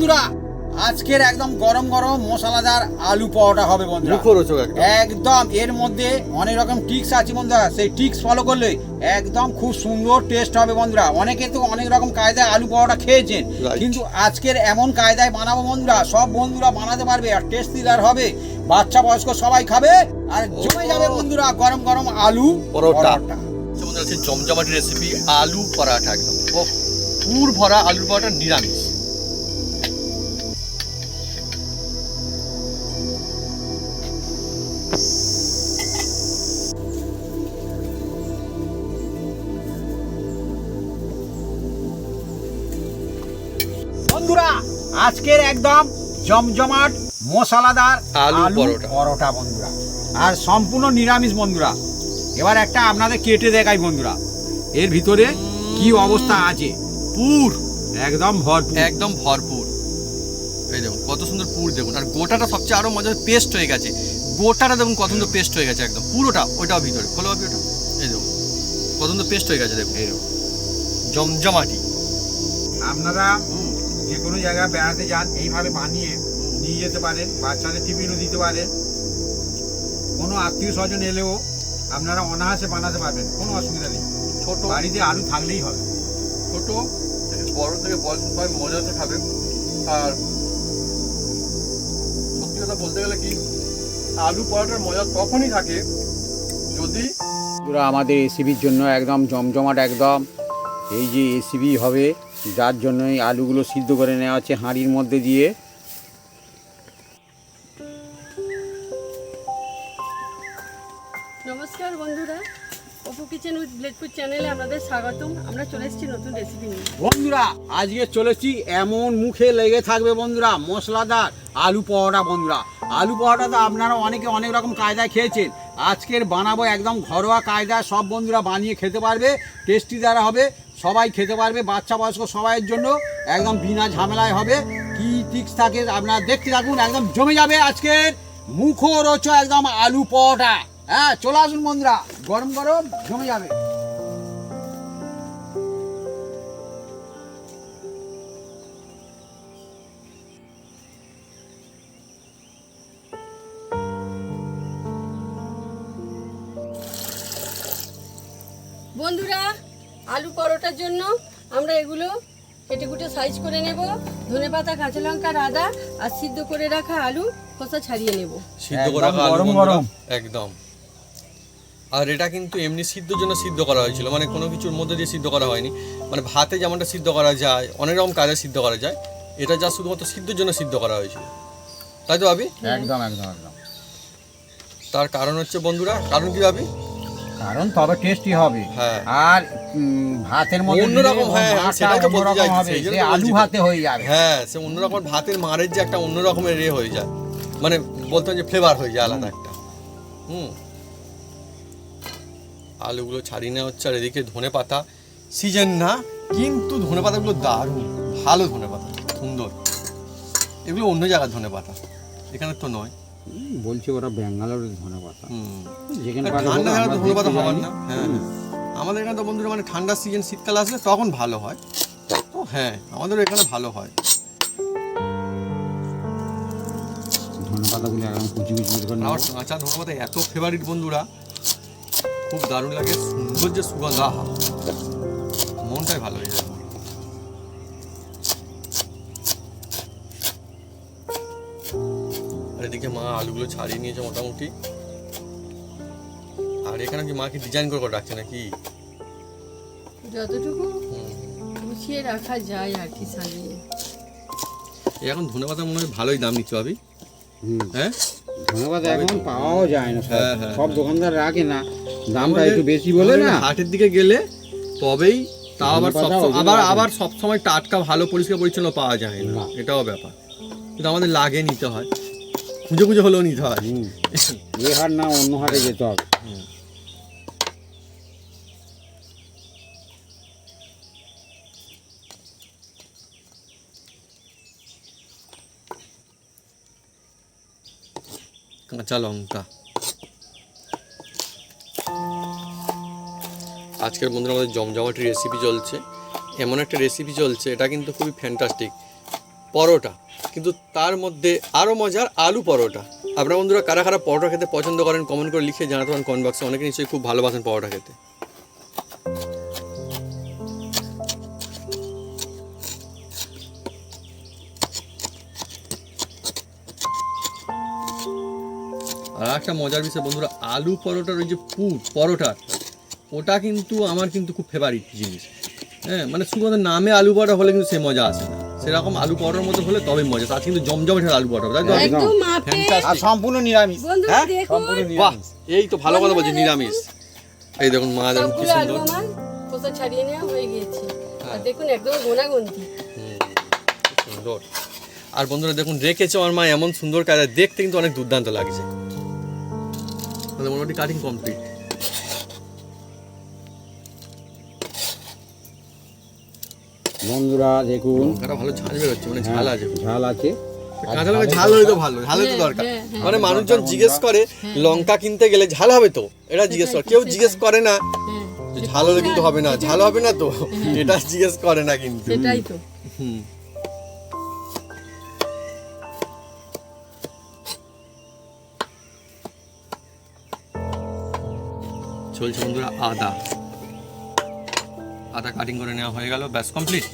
বন্ধুরা আজকের একদম গরম গরম মশলাদার আলু পরোটা হবে বন্ধুরা, একদম এর মধ্যে অনেক রকম টিক্স আছে বন্ধুরা, সেই টিক্স ফলো করলে একদম খুব সুন্দর টেস্ট হবে বন্ধুরা। অনেকে তো অনেক রকম কায়দায় আলু পরোটা খেয়েছেন, কিন্তু আজকের এমন কায়দায় বানাবো বন্ধুরা, সব বন্ধুরা বানাতে পারবে আর টেস্ট দিদার হবে, বাচ্চা বয়স্ক সবাই খাবে আর জমে যাবে বন্ধুরা গরম গরম আলু পরোটা। জমজমাটি রেসিপি আলু পরাঠা, একদম পুর ভরা আলু পরোটা নিরামিষ। বন্ধুরা আজকের একদম জমজমাট মশলাদার আলু পরোটা বন্ধুরা, আর সম্পূর্ণ নিরামিষ বন্ধুরা। এবার একটা আপনাদের কেটে দেখাই বন্ধুরা, এর ভিতরে কি অবস্থা আছে। পুর একদম ভরপুর, একদম ভরপুর। এই দেখুন কত সুন্দর পুর, দেখুন। আর গোটাটা সবচেয়ে আরো মজা, পেস্ট হয়ে গেছে। গোটাটা দেখুন কত সুন্দর পেস্ট হয়ে গেছে, একদম পুরোটা। ওইটাও ভিতরে খোলো ওটা, এই দেখুন কত সুন্দর পেস্ট হয়ে গেছে। দেখুন এরকম জমজমাটি। আপনারা যে কোনো জায়গায় বেড়াতে যান এইভাবে বানিয়ে নিয়ে যেতে পারেন, বাচ্চাদের টিফিনও দিতে পারেন। কোনো আত্মীয় স্বজন এলেও আপনারা অনায়াসে বানাতে পারবেন, কোনো অসুবিধা নেই। ছোট বাড়িতে আলু থাকলেই হবে। ছোট বড় থেকে বয়স সবাই মজাতে খাবে। আর সত্যি কথা বলতে গেলে কি, আলু পরোটার মজা তখনই থাকে যদি আমাদের রেসিপির জন্য একদম জমজমাট, একদম এই যে রেসিপি হবে, যার জন্যই আলুগুলো সিদ্ধ করে নেওয়া হচ্ছে হাঁড়ির মধ্যে দিয়ে। নমস্কার বন্ধুরা, অপু কিচেন উইথ ব্লেডফুড চ্যানেলে আপনাদের স্বাগতম। আমরা চলে এসেছি নতুন রেসিপি নিয়ে। বন্ধুরা আজকে চলেছি এমন মুখে লেগে থাকবে বন্ধুরা, মশলাদার আলু পরোটা বন্ধুরা। আলু পরোটা তো আপনারা অনেকে অনেক রকম কায়দায় খেয়েছেন, আজকের বানাবো একদম ঘরোয়া কায়দায়, সব বন্ধুরা বানিয়ে খেতে পারবে, টেস্টি দ্বারা হবে, সবাই খেতে পারবে, বাচ্চা বয়স্ক সবাইয়ের জন্য একদম বিনা ঝামেলায় হবে। কি টিক্স থাকে আপনারা দেখতে থাকুন, একদম জমে যাবে আজকের মুখরোচ একদম আলু পরোটা। হ্যাঁ চলে আসুন বন্ধুরা, গরম গরম জমে যাবে। বন্ধুরা আলু পরোটার জন্য আমরা এগুলো কেটে কুটে সাইজ করে নেব। ধনেপাতা, কাঁচা লঙ্কা, আদা আর সিদ্ধ করে রাখা আলু খোসা ছাড়িয়ে নেব। সিদ্ধ করে রাখা আলু গরম একদম। আর এটা কিন্তু এমনি সিদ্ধর জন্য সিদ্ধ করা হয়েছিল, মানে কোনো কিছুর মধ্যে দিয়ে সিদ্ধ করা হয়নি। মানে ভাতে যেমনটা সিদ্ধ করা যায়, অনেক রকম কাজে সিদ্ধ করা যায়, এটা যা শুধুমাত্র সিদ্ধর জন্য সিদ্ধ করা হয়েছিল, তাই তো ভাবি? একদম একদম একদম। তার কারণ হচ্ছে বন্ধুরা, কারণ কি ভাবি? কারণ তবে টেস্টি হবে। হ্যাঁ। আর ভাতের মধ্যে অন্যরকম, হ্যাঁ সেটাই তো বলতে চাইছি, সে আলু ভাতে হয়ে যাবে। হ্যাঁ সে অন্যরকম, ভাতের মারের যে একটা অন্য রকমের হয়ে যায়, মানে বলতাম যে ফ্লেভার হয়ে যায় আলাদা একটা। আলুগুলো ছাড়িয়ে নেওয়া হচ্ছে। আর এদিকে ধনেপাতা সিজন না, কিন্তু ধনেপাতাগুলো দারুণ ভালো, ধনেপাতা সুন্দর। এগুলো অন্য জায়গার ধনেপাতা, এখানে তো নয়। বলছি ওরা ব্যাঙ্গালোরের ধনেপাতা, ঠান্ডা জায়গা তো ধনেপাতা হওয়ার না। হ্যাঁ আমাদের এখানে তো বন্ধুরা মানে ঠান্ডার সিজন, শীতকাল আসলে তখন ভালো হয়। তো হ্যাঁ আমাদের এখানে ভালো হয়। ধনেপাতাগুলো একদম কুচি কুচি করে নাও। আমার কাঁচা ধনেপাতা এত ফেভারিট বন্ধুরা, খুব দারুণ লাগে, সুন্দর যে সুগন্ধ, আহা মনটাই ভালো হয়ে যায়। আর এদিকে মা আলুগুলো ছাড়িয়ে নিয়েছে মোটামুটি। আর এখানে কি মা কি ডিজাইন করে রাখছে নাকি? যতটুকু গুছিয়ে রাখা যায় আর কি সাজিয়ে। এখন ধনেপাতা মনে হয় ভালোই দাম নিচ্ছে ভাবি। হ্যাঁ ধনেপাতা এখন পাওয়াও যায় না, সব দোকানদার রাখে না, দামটা একটু বেশি বলে না। হাটের দিকে গেলে তবেই, তাও আবার সব সময় টাটকা ভালো পরিষ্কার পরিচ্ছন্ন পাওয়া যায় না, এটাও ব্যাপার। কিন্তু আমাদের লাগে নিতে হয়, খুঁজে খুঁজে হলেও নিতে হয়। এ হাট না অন্য হাটে যেতে হবে। কাঁচা লঙ্কা। আজকের বন্ধুরা আমাদের জমজমাটি রেসিপি চলছে, এমন একটা রেসিপি চলছে, এটা কিন্তু খুবই ফ্যান্টাস্টিক। পরোটা, কিন্তু তার মধ্যে আরও মজার আলু পরোটা। আপনারা বন্ধুরা কারা কারা পরোটা খেতে পছন্দ করেন কমেন্ট করে লিখে জানাতে পারেন কমেন্ট বক্সে। অনেকে নিশ্চয়ই খুব ভালোবাসেন পরোটা খেতে। আর একটা মজার বিষয় বন্ধুরা, আলু পরোটার ওই যে পরোটা ওটা কিন্তু আমার কিন্তু খুব ফেভারিট জিনিস। হ্যাঁ, মানে শুধুমাত্র নামে আলু পরোটা হলে কিন্তু সে মজা আসে না, সেরকম আলু পরোটার মতো হলে তবে মজা। তার কিন্তু জমজমে আলু পরোটা, তাই তো? একদম মাপে। আর সম্পূর্ণ নিরামিষ। বন্ধুরা হ্যাঁ, দেখুন, সম্পূর্ণ বাহ, নিরামিষ। এই তো ভালো কথা বলছি, নিরামিষ। এই দেখুন মা দেখুন কি সবগুলো আলু সুন্দর। আমার খোসা ছাড়িয়ে নেওয়া হয়ে গিয়েছে। আর দেখুন একদম গোনাগুনতি। খুব সুন্দর। আর বন্ধুরা দেখুন রেখেছে আমার মা এমন সুন্দর কাজ, দেখতে কিন্তু অনেক দুর্দান্ত লাগছে। মোটামুটি কাটিং কমপ্লিট। বন্ধুরা দেখুন, লঙ্কাটা ভালো ঝাল বেরোচ্ছে, মানে ঝাল আছে। ঝাল আছে। কাঁচা লঙ্কা ঝাল হলে তো ভালো, ঝালের তো দরকার। হ্যাঁ, হ্যাঁ। মানে মানুষজন জিজ্ঞেস করে লঙ্কা কিনতে গেলে ঝাল হবে তো, এটা জিজ্ঞেস করে। কেউ জিজ্ঞেস করে না হ্যাঁ, যে ঝাল হলে কিন্তু হবে না, ঝাল হবে না তো, এটা জিজ্ঞেস করে না কিন্তু। সেটাই তো। হুম। চলছে বন্ধুরা আদা কাটিং করে নেওয়া হয়ে গেল, ব্যাস কমপ্লিট।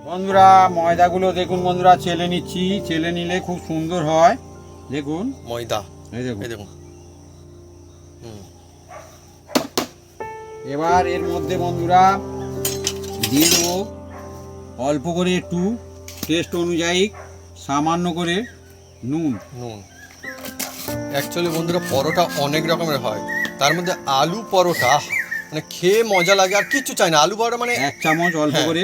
বন্ধুরা ময়দাগুলো দেখুন বন্ধুরা, চেলে নিচ্ছি। চেলে নিলে খুব সুন্দর হয়। দেখুন ময়দা, এই দেখুন। এই দেখুন। হুম। এবার এর মধ্যে বন্ধুরা দিয়ে দেবো অল্প করে একটু টেস্ট অনুযায়ী সামান্য করে নুন। অ্যাকচুয়ালি বন্ধুরা পরোটা অনেক রকমের হয়, তার মধ্যে আলু পরোটা মানে খেয়ে মজা লাগে, আর কিচ্ছু চাই না। আলু পরোটা মানে 1 চামচ অল্প হ্যাঁ। করে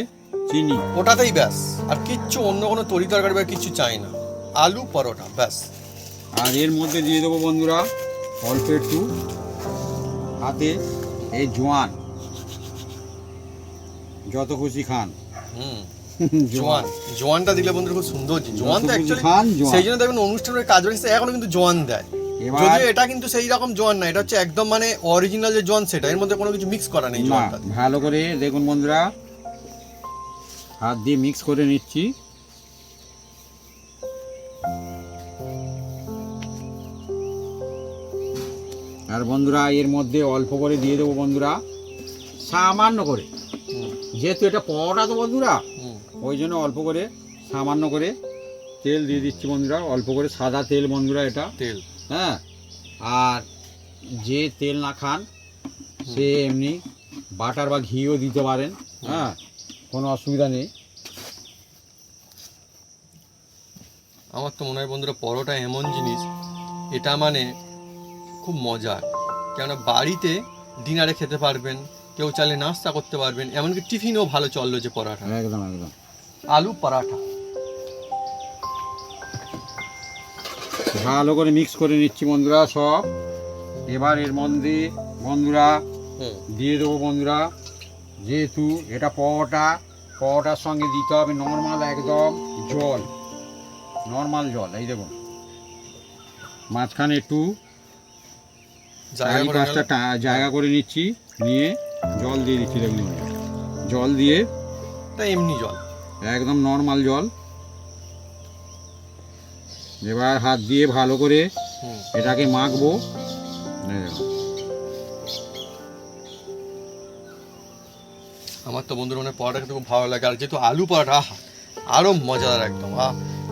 চিনি, ওটাতেই ব্যাস, আর কিচ্ছু অন্য কোনো তরি তরকারি বা কিচ্ছু চাই না, আলু পরোটা ব্যাস। আর এর মধ্যে দিয়ে দেবো বন্ধুরা অল্প একটু হাতে এই জোয়ান, যত খুশি খান। হুম। জোয়ানটা দিলে বন্ধুরা খুব সুন্দর জিনিস। জোয়ান তো যত খুশি অ্যাকচুয়ালি খান, জোয়ান। সেই জন্য দেখবেন অনুষ্ঠানের কাজ বাড়িতে এখনো কিন্তু জোয়ান দেয়। এবার যদিও এটা কিন্তু সেই রকম জোয়ান না, এটা হচ্ছে একদম মানে অরিজিনাল যে জোয়ান, সেটা এর মধ্যে কোনো কিছু মিক্স করা নেই না, জোয়ানটা। ভালো করে দেখুন বন্ধুরা, হাত দিয়ে মিক্স করে নিচ্ছি। আর বন্ধুরা এর মধ্যে অল্প করে দিয়ে দেবো বন্ধুরা সামান্য করে, হুম, যেহেতু এটা পরোটা তো বন্ধুরা, হুম, ওই জন্য অল্প করে সামান্য করে তেল দিয়ে দিচ্ছি বন্ধুরা। অল্প করে সাদা তেল বন্ধুরা এটা। তেল। হ্যাঁ, আর যে তেল না খান সে এমনি বাটার বা ঘিও দিতে পারেন। হ্যাঁ, কোনো অসুবিধা নেই। আমার তো মনে হয় বন্ধুরা পরোটা এমন জিনিস, এটা মানে খুব মজার। কেননা বাড়িতে ডিনারে খেতে পারবেন, কেউ চাইলে নাস্তা করতে পারবেন, এমনকি টিফিনও ভালো চললো যে পরোটা, একদম একদম। আলু পরাঠা। ভালো করে মিক্স করে নিচ্ছি বন্ধুরা সব। এবার এর মধ্যে বন্ধুরা হুম, দিয়ে দেবো বন্ধুরা, যেহেতু এটা পরোটার সঙ্গে দিতে হবে নর্মাল একদম জল, নর্মাল জল। এই দেখুন মাঝখানে একটু জায়গা করে 4-5টা জায়গা করে নিচ্ছি, নিয়ে জল দিয়ে দিচ্ছি। দেখুন জল দিয়ে এটা এমনি জল। একদম নর্মাল জল। এবার হাত দিয়ে ভালো করে হুম, এটাকে মাখবো। এই দেখুন। আমার তো বন্ধুরা মানে পরোটা খেতে খুব ভালো লাগে, আর যেহেতু আলু পরোটা আহা, আরও মজাদার একদম।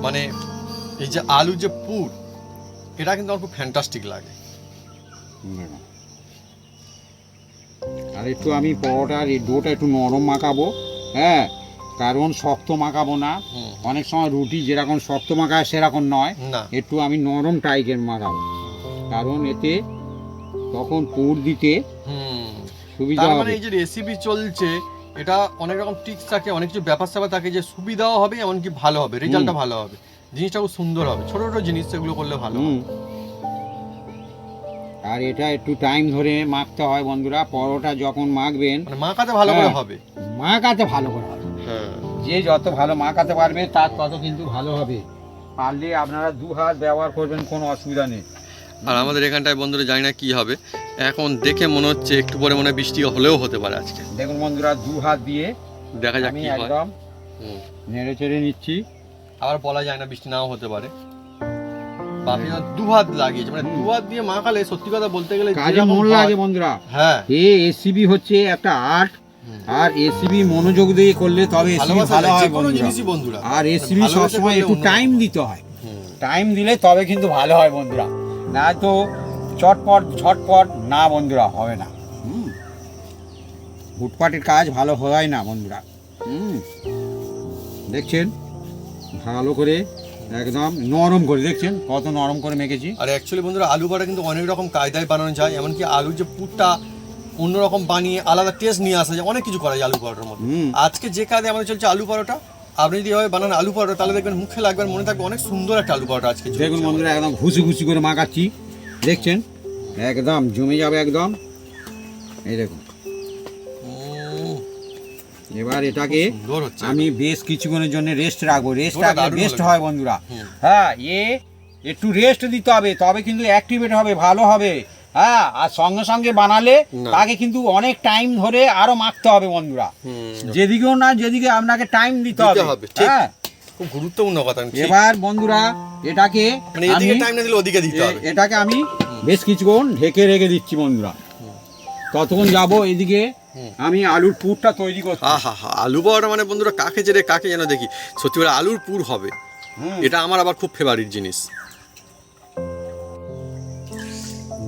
মানে এই যে আলু যে পুর, এটা কিন্তু আমার খুব ফ্যান্টাস্টিক লাগে। দেখুন। আর একটু আমি পরোটার এই ডোটা একটু নরম মাখাবো। হ্যাঁ, কারণ শক্ত মাখাবো না। হুম, অনেক সময় রুটি যেরকম শক্ত মাখায় সেরকম নয়, না, একটু আমি নরম টাইপের মাখাবো, কারণ এতে তখন পুর দিতে হুম। সুবিধা তার হবে। মানে এই যে রেসিপি চলছে, এটা অনেক রকম টিপস থাকে, অনেক কিছু ব্যাপার স্যাপার থাকে, যে সুবিধাও হবে এমনকি ভালো হবে, রেজাল্টটা ভালো হবে, জিনিসটা খুব সুন্দর হবে। ছোট ছোট জিনিস সেগুলো করলে ভালো হুম। হবে। আর এটা একটু টাইম ধরে মাখতে হয় বন্ধুরা। পরোটা যখন মাখবেন মানে মাখাতে ভালো করে হ্যাঁ। হবে। মাখাতে ভালো করে হবে। হ্যাঁ, যে যত ভালো মাখাতে পারবে তার তত কিন্তু ভালো হবে। পারলে আপনারা 2 হাত ব্যবহার করবেন, কোনো অসুবিধা নেই। আর আমাদের এখানটায় বন্ধুরা জানি না কি হবে, এখন দেখে মনে হচ্ছে একটু পরে মনে হয় বৃষ্টি হলেও হতে পারে আজকে। দেখুন বন্ধুরা 2 হাত দিয়ে দেখা যাক আমি কি হয়। একদম হুম। নেড়ে চেড়ে নিচ্ছি। আবার বলা যায় না, বৃষ্টি নাও হতে পারে। বাপি না দুহাত লাগিয়েছে, মানে দুহাত দিয়ে মাখালে সত্যি কথা বলতে গেলে কাজে যেরকম মন হয়- লাগে বন্ধুরা। হ্যাঁ, এসিবি হচ্ছে একটা আর্ট, হুম। আর এসিবি মনোযোগ দিয়ে করলে তবে এসিবি ভালোবাসা ভালো যায়, হয় যে কোনো বন্ধুরা। জিনিসই বন্ধুরা। আর এসিবি ভালোবেসে সবসময় করলে একটু অন্যরকম টাইম হয়। দিতে হয়, হুম। টাইম দিলে তবে কিন্তু ভালো হয় বন্ধুরা, না তো চটপট ঝটপট না বন্ধুরা হবে না। হুটপাটের কাজ ভালো হয় না বন্ধুরা। দেখছেন ভালো করে একদম নরম করে, দেখছেন কত নরম করে মেখেছি। আর অ্যাকচুয়ালি বন্ধুরা আলু বড়া কিন্তু অনেক রকম কায়দায় বানানো যায়, এমনকি আলুর যে পুরটা অন্যরকম বানিয়ে আলাদা টেস্ট নিয়ে আসা যায়, অনেক কিছু করা যায় আলু পরোটার মধ্যে। আজকে যে কাজে আমাদের চলছে আলু পরোটা, আপনি যদি এভাবে বানান আলু পরোটা তাহলে দেখবেন মুখে লাগবে আর মনে থাকবে অনেক সুন্দর একটা আলু পরোটা আজকে চলছে। দেখুন বন্ধুরা একদম ঘুষি ঘুষি করে মাখাচ্ছি, দেখছেন একদম জমে যাবে একদম। এই দেখুন উম, এবার এটাকে সুন্দর হচ্ছে। আমি বেশ কিছুক্ষণের জন্য রেস্ট রাখবো, রেস্ট ওটা রাখলে দারুণ বেস্ট হলো। হয় বন্ধুরা। হুম। হ্যাঁ, একটু রেস্ট দিতে হবে তবে কিন্তু অ্যাক্টিভেট হবে, ভালো হবে। হ্যাঁ, আর সঙ্গে সঙ্গে বানালে না। তাকে কিন্তু অনেক টাইম ধরে আরো মাখতে হবে বন্ধুরা। যেদিকেও না যেদিকে আপনাকে টাইম দিতে দিতে হবে। হবে, ঠিক। হ্যাঁ, খুব গুরুত্বপূর্ণ কথা, ঠিক। এবার বন্ধুরা এটাকে মানে এদিকে আমি- টাইম না দিলে ওদিকে দিতে হবে। এটাকে আমি বেশ কিছুক্ষণ ঢেকে রেখে দিচ্ছি বন্ধুরা। ততক্ষণ যাব এদিকে আমি আলুর পুরটা তৈরি করছি। আহা হা, আলু পরোটা মানে বন্ধুরা কাকে জেরে কাকে যেন দেখি, সত্যি করে আলুর পুর হবে। হুম। এটা আমার আবার খুব ফেভারিট জিনিস।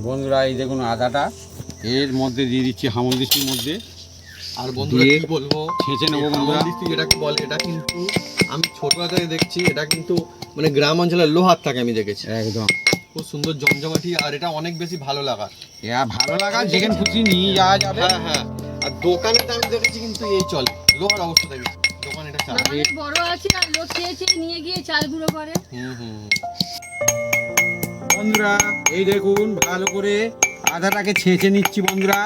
বন্ধুরা এই দেখুন আদাটা এর মধ্যে দিয়ে দিচ্ছি, হামলদিস্তির মধ্যে আর বন্ধুরা দিয়ে কি বলবো, ছেঁচে নেবো বন্ধুরা। হামানদিস্তি যেটাকে বলে, এটা কিন্তু আমি ছোটবেলা থেকে দেখছি, এটা কিন্তু মানে গ্রাম অঞ্চলের লোহার থাকে আমি দেখেছি। একদম খুব সুন্দর জমজমাটি, আর এটা অনেক বেশি ভালো লাগার। ভালো লাগা, যেখানে খুশি নিয়ে যাওয়া যাবে। হ্যাঁ হ্যাঁ, আর দোকানেটা আমি দেখেছি কিন্তু এই চলে লোহার অবস্থা থেকে, দোকানে এটা চালে। আমাদের বড় আছে আর লোক চেয়েছে নিয়ে গিয়ে চাল গুঁড়ো করে। হুম হুম। বন্ধুরা এই দেখুন ভালো করে আদাটাকে ছেঁচে নিচ্ছি বন্ধুরা।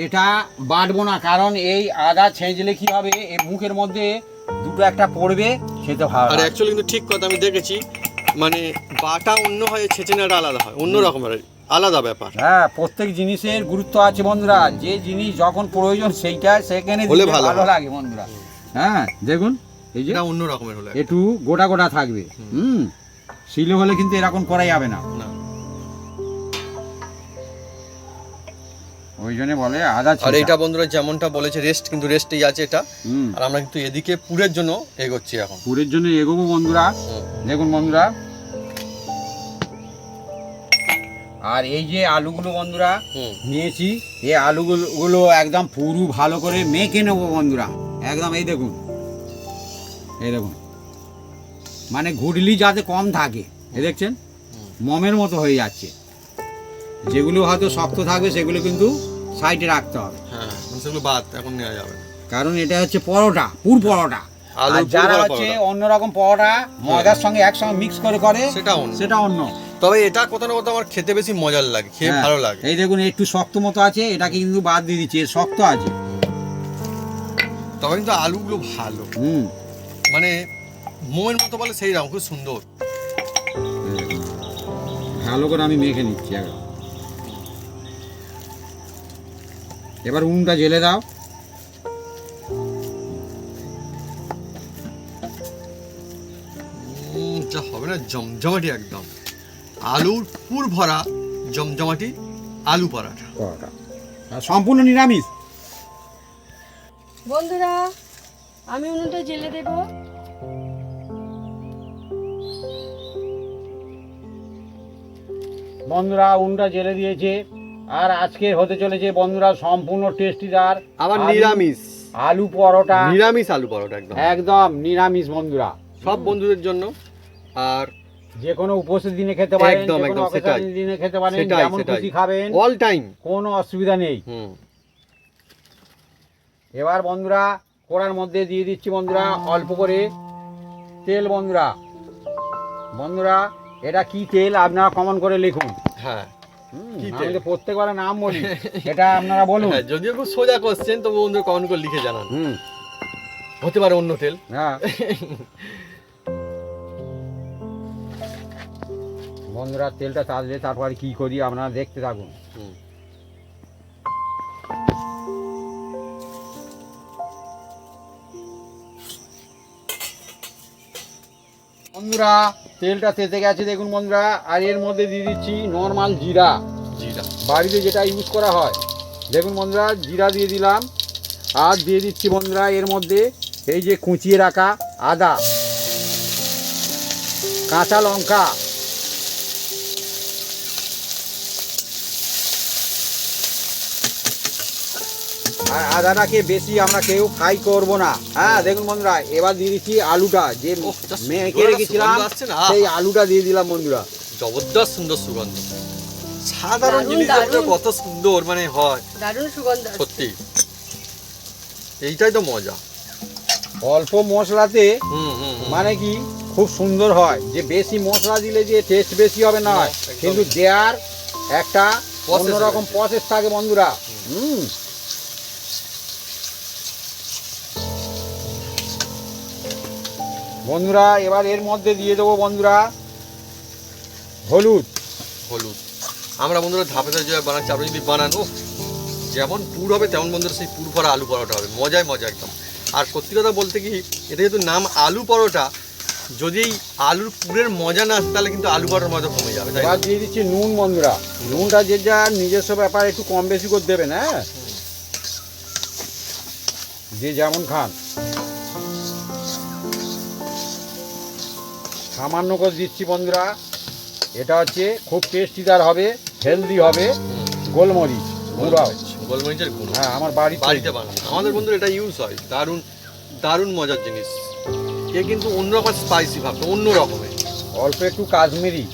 এটা বাটবো না, কারণ এই আদা ছেঁচলে কি হবে, এই মুখের মধ্যে দুটো একটা পড়বে, খেতে ভালো আর লাগে। অ্যাকচুয়ালি কিন্তু ঠিক কথা আমি দেখেছি, মানে বাটা অন্য হয়, ছেঁচে নেওয়াটা আলাদা হয়, অন্য রকমের আলাদা ব্যাপার। হ্যাঁ, প্রত্যেক জিনিসের গুরুত্ব আছে বন্ধুরা, যে জিনিস যখন প্রয়োজন সেইটা সেখানে হলে দিলে ভালো ভালো হয়। লাগে বন্ধুরা। হ্যাঁ দেখুন এই যে এটা অন্য রকমের হলো একটু গোটা গোটা থাকবে। শিলে হলে কিন্তু এরকম করা যাবে না, না। ওই জন্য বলে আদা আর ছেঁচা। এইটা বন্ধুরা যেমনটা বলেছে রেস্ট, কিন্তু রেস্টেই আছে এটা। হুম, আর আমরা কিন্তু এদিকে পুরের জন্য এগোচ্ছি এখন। পুরের জন্য এগোবো বন্ধুরা। হুম। দেখুন বন্ধুরা, আর এই যে আলুগুলো বন্ধুরা হুম। নিয়েছি, এই আলুগুলো একদম পুরো ভালো করে মেখে নেবো বন্ধুরা। একদম এই দেখুন, এই দেখুন মানে ঘুটলি যাতে কম থাকে, এই দেখছেন মমের মতো হয়ে যাচ্ছে। যেগুলো হয়তো শক্ত থাকবে সেগুলো কিন্তু সাইডে রাখতে হবে, হ্যাঁ, মানে সেগুলো বাদ এখন নেওয়া যাবে না। কারণ এটা হচ্ছে পরোটা, পুর পরোটা। আলুর আর পুর যারা করা হচ্ছে পরোটা। অন্যরকম পরোটা ময়দার সঙ্গে একসঙ্গে মিক্স করে সেটা অন্য। সেটা অন্য। তবে এটা কোথাও না কোথাও আমার খেতে বেশি মজার লাগে, খেয়ে হ্যাঁ, ভালো লাগে। এই দেখুন একটু শক্ত মতো আছে, এটাকে কিন্তু বাদ দিয়ে দিচ্ছি, এর শক্ত আছে। তবে কিন্তু আলুগুলো ভালো, মানে মোমের মতো বলে সেই রকম খুব সুন্দর। ভালো করে আমি মেখে নিচ্ছি একদম। এবার উনুনটা জেলে দাও। যা হবে না জমজমাটি একদম, আলুর পুর ভরা জমজমাটি আলু পরাঠা। পরোটা আর সম্পূর্ণ নিরামিষ। বন্ধুরা আমি উনুনটা জেলে দেব। বন্ধুরা উনুনটা জেলে দিয়েছে, আর আজকে হতে চলেছে বন্ধুরা সম্পূর্ণ টেস্টিদার আবার আলু- নিরামিষ, আলু পরোটা, নিরামিষ আলু পরোটা একদম একদম নিরামিষ বন্ধুরা। সব বন্ধুদের জন্য। আর যে কোনো উপস্থিত দিনে খেতে পারেন, একদম, যে কোনো একদম, অকেশন সেটাই। দিনে খেতে পারেন, সেটাই, যেমন সেটাই। খুশি খাবেন, অল টাইম। কোনো অসুবিধা নেই। এবার বন্ধুরা কড়ার মধ্যে দিয়ে দিচ্ছি বন্ধুরা অল্প করে তেল বন্ধুরা। বন্ধুরা এটা কি তেল আপনারা কমেন্ট করে লিখুন। হ্যাঁ, কি আমি তেল? তো প্রত্যেকবার নাম বলি, এটা আপনারা বলুন। হ্যাঁ, যদিও খুব সোজা কোশ্চেন, তবু বন্ধু কমেন্ট করে লিখে জানান। হতে পারে অন্য তেল। হ্যাঁ বন্ধুরা তেলটা তাজলে তারপরে কি করি আপনারা দেখতে থাকুন। হুম। বন্ধুরা তেলটা তেতে গেছে দেখুন বন্ধুরা, আর এর মধ্যে দিয়ে দিচ্ছি নর্মাল জিরা, জিরা বাড়িতে যেটা ইউজ করা হয়। দেখুন বন্ধুরা জিরা দিয়ে দিলাম, আর দিয়ে দিচ্ছি বন্ধুরা এর মধ্যে এই যে কুচিয়ে রাখা আদা, কাঁচা লঙ্কা, আর আদাটাকে বেশি আমরা কেউ ফ্রাই করব না। হ্যাঁ দেখুন বন্ধুরা, এবার দিয়ে দিচ্ছি আলুটা, যে মেখে রেখেছিলাম সুগন্ধ আসছে না, সেই আলুটা দিয়ে দিলাম বন্ধুরা। জবরদস্ত সুন্দর সুগন্ধ। সাধারণ দারুণ, জিনিস দারুণ। কত সুন্দর মানে হয় দারুণ সুগন্ধ আসছে। সত্যি, এইটাই তো মজা। অল্প মশলাতে হুম হুম হুম। মানে কি খুব সুন্দর হয়, যে বেশি মশলা দিলে যে টেস্ট বেশি হবে না, না, হয় একদমই। কিন্তু দেয়ার একটা Process অন্যরকম রয়েছে। প্রসেস থাকে বন্ধুরা। বন্ধুরা এবার এর মধ্যে দিয়ে দেবো বন্ধুরা হলুদ। হলুদ। আমরা বন্ধুরা ধাপে ধাপে যেভাবে বানাচ্ছি, আপনি যদি বানান ও যেমন পুর হবে তেমন বন্ধুরা সেই পুর ভরা আলু পরোটা হবে, মজায় মজা একদম। আর সত্যি কথা বলতে কি, এটা যেহেতু নাম আলু পরোটা, যদি এই আলুর পুরের মজা না আসে তাহলে কিন্তু আলু পরোটার মজা কমে যাবে, তাই না? এবার দিয়ে দিচ্ছি নুন বন্ধুরা। নুনটা যে যার নিজস্ব ব্যাপার, একটু কম বেশি করে দেবেন, হ্যাঁ যে যেমন খান। সামান্য করে দিচ্ছি বন্ধুরা, এটা হচ্ছে খুব টেস্টিদার হবে, হেলদি হবে। গোলমরিচ গুঁড়ো, গোলমরিচের গুঁড়ো, হ্যাঁ আমার বাড়িতে বাড়িতে বানানো আমাদের বন্ধুরা এটা ইউজ হয়। দারুণ দারুণ মজার জিনিস। এ কিন্তু অন্যরকম স্পাইসি ভাবতো, অন্য রকমের। অল্প একটু কাশ্মীরি